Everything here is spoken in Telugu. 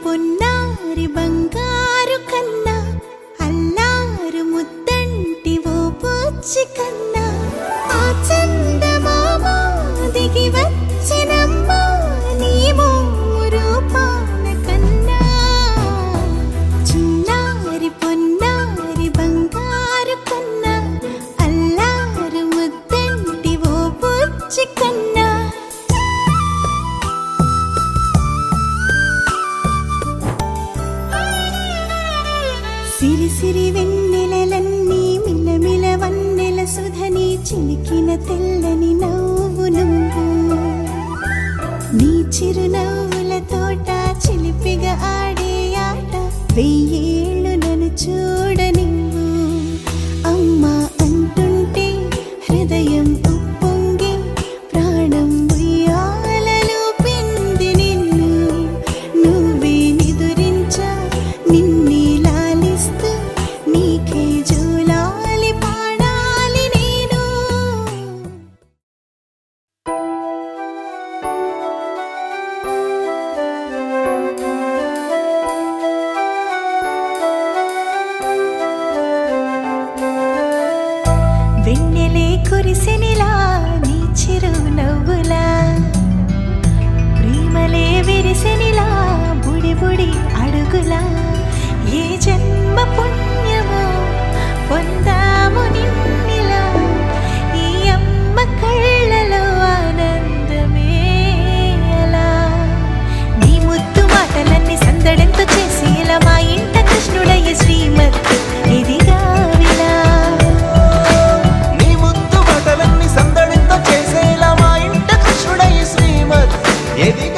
పొన్నారి బంగారు కన్నా అల్లారు ముద్దంటి ఓ పూచి కన్నా ఆ చందమామ దిగి వచ్చినమ్మా నీ రూపాల కన్నా చిన్నారి పొన్నారి బంగారు కన్నా అల్లారు ముద్దంటి ఓ పూచి కన్నా సిరి సిరి వెన్నెలలన్నీ మిలమిల వన్నెల సుధని చిలికిన తెల్లని నవ్వు నువ్వు నీ చిరునవ్వుల తోట చిలిపిగా ఆడే ఆట వెయ్యేళ్ళు నన్ను చూడనివ్వు అమ్మా అంటుంటే హృదయం ఉప్పొంగి ప్రాణం ఉయ్యాలలో పిండి నిన్ను నువ్వే నిదురించా నిన్నే నీకే జూలాలి పాడాలి నేను వెన్నెలే కురిసెనిలా నీ చిరు నవ్వులా ప్రేమలే విరిసెనిలా బుడి బుడి అడుగులా ఏ జన్మ పుణ్యమో పొందాము నిన్నిలా ఈ అమ్మ కళ్ళలో ఆనందమే అలా నీ ముద్దు మాటలన్నీ సందడెంతో చేసి ఇలా మా ఇంట కృష్ణుడయ్య శ్రీమత్ ఇదిగా విలా నీ ముద్దు మాటలన్నీ సందడెంతో చేసేలా మా ఇంట కృష్ణుడయ్య శ్రీమత్ ఎదిగా